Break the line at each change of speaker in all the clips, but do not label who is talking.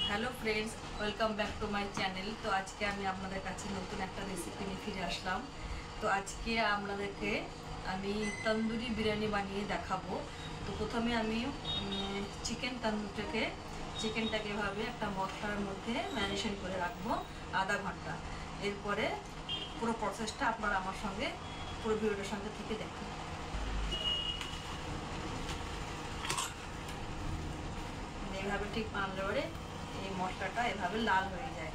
Hello friends, welcome back to my channel. তো আজকে আমি আপনাদের কাছে নতুন একটা রেসিপি নিয়ে ফিরে আসলাম। তো আজকে আপনাদেরকে আমি তন্দুরি বিরিয়ানি বানিয়ে দেখাবো। তো প্রথমে আমি চিকেনটাকে এভাবে একটা মশলার মধ্যে ম্যারিনেশন করে রাখবো আধা ঘন্টা। এরপরে পুরো প্রসেসটা আপনারা আমার সঙ্গে পুরো ভিডিওটার সঙ্গে থেকে দেখুন। এইভাবে ঠিক বানলে পরে এই মশলাটা এভাবে লাল হয়ে যায়।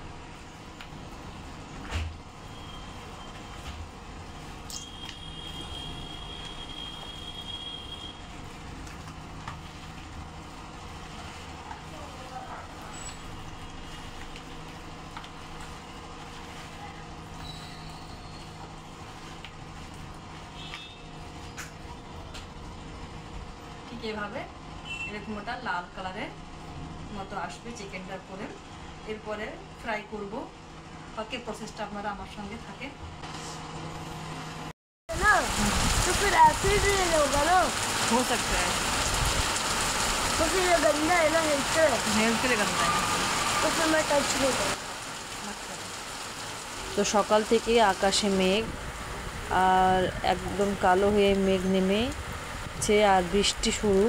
ঠিক এভাবে এরকম ওটা লাল কালারের মতো আসবে চিকেনটার পরে। এরপরে ফ্রাই করব। বাকি প্রসেসটা আপনারা আমার সঙ্গে থাকে।
ना तो फिर एसिड होगा ना।
हो सकता है,
तो फिर ये गंदा है ना, हेल्थ से।
हेल्थ के लिए गंदा है।
तो फिर मैं टच नहीं करूँगा।
তো সকাল থেকে আকাশে মেঘ, আর একদম কালো হয়ে মেঘ নেমেছে আর বৃষ্টি শুরু।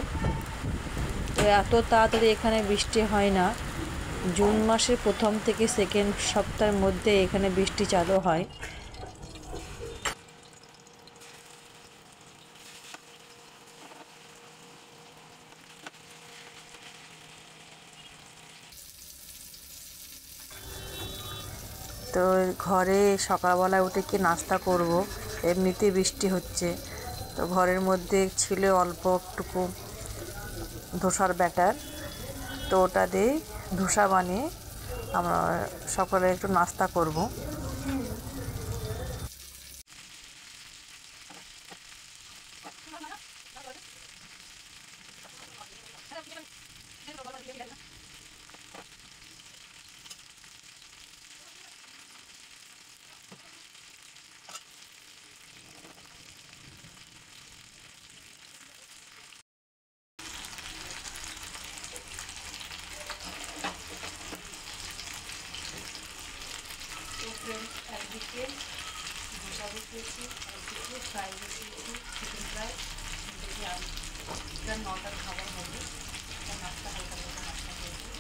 তো এত তাড়াতাড়ি এখানে বৃষ্টি হয় না। জুন মাসের প্রথম থেকে সেকেন্ড সপ্তাহের মধ্যে এখানে বৃষ্টি চালু হয়। তো ঘরে সকালবেলায় উঠে কি নাস্তা করব, এমনিতে বৃষ্টি হচ্ছে। তো ঘরের মধ্যে ছিল অল্প একটুকু ধোসার ব্যাটার, তো ওটা দিয়ে ধোসা বানিয়ে আমরা সকালে একটু নাস্তা করব।
তো ফ্রেন্ডস, একদিকে ধোসা বসিয়েছি, একদিকে ফ্রাই বসিয়েছি, চিকেন ফ্রাই। দেখি আমি এটা 9টার খাবার হবে, এটা নাস্তা হালকা হালকা নাস্তা করবো।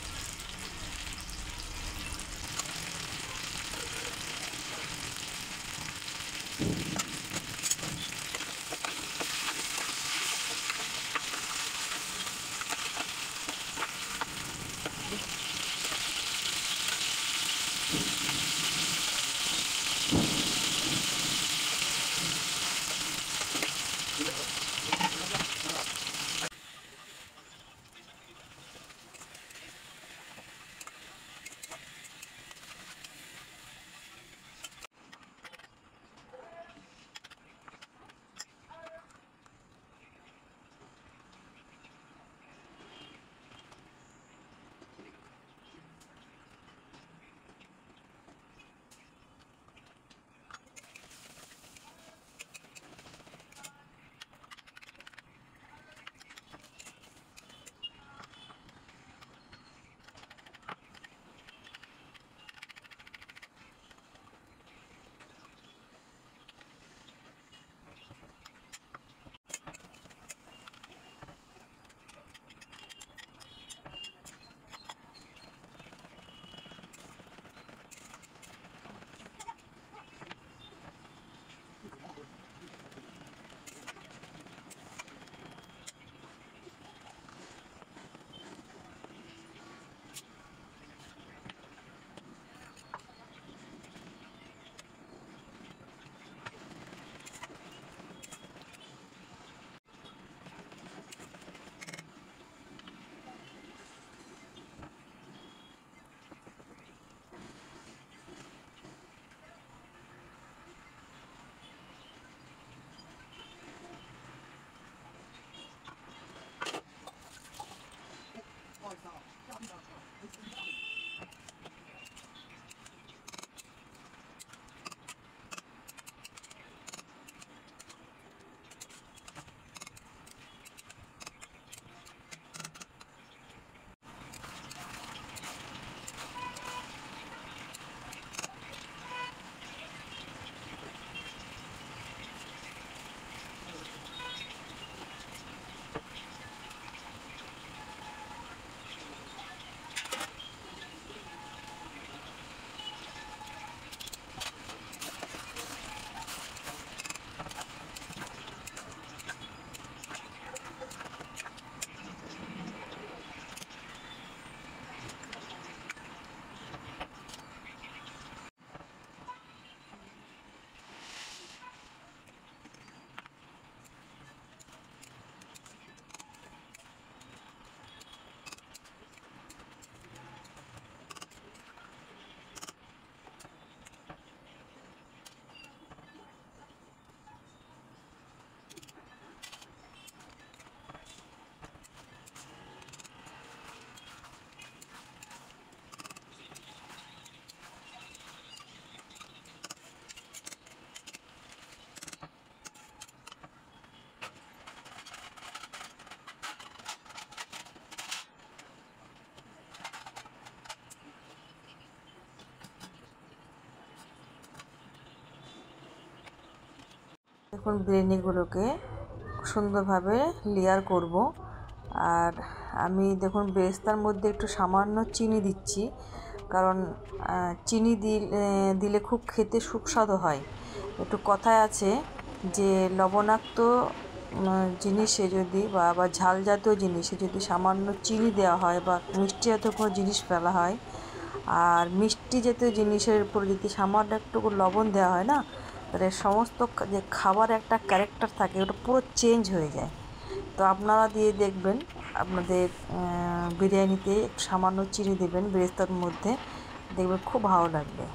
দেখুন বিরিয়ানিগুলোকে সুন্দরভাবে লেয়ার করব। আর আমি দেখুন বেরেস্তার মধ্যে একটু সামান্য চিনি দিচ্ছি, কারণ চিনি দিলে খুব খেতে সুস্বাদু হয়। একটু কথায় আছে যে লবণাক্ত জিনিসে যদি বা ঝাল জাতীয় জিনিসে যদি সামান্য চিনি দেওয়া হয় বা মিষ্টি জাতীয় কোনো জিনিস ফেলা হয়, আর মিষ্টি জাতীয় জিনিসের উপর যদি সামান্য একটু লবণ দেওয়া হয় না, তাহলে সমস্ত যে খাবার একটা ক্যারেক্টার থাকে ওটা পুরো চেঞ্জ হয়ে যায়। তো আপনারা দিয়ে দেখবেন আপনাদের বিরিয়ানিতে সামান্য চিনি দেবেন বেরেস্তার মধ্যে, দেখবেন খুব ভালো লাগবে।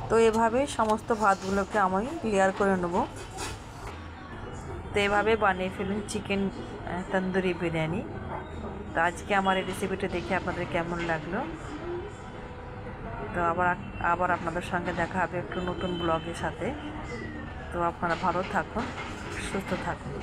তো এভাবে সমস্ত ভাতগুলোকে আমি লেয়ার করে নেব। তো এভাবে বানিয়ে ফেলুন চিকেন তন্দুরি বিরিয়ানি। তো আজকে আমার এই রেসিপিটা দেখে আপনাদের কেমন লাগলো? তো আবার আপনাদের সঙ্গে দেখা হবে একটু নতুন ব্লগের সাথে। তো আপনারা ভালো থাকুন, সুস্থ থাকুন।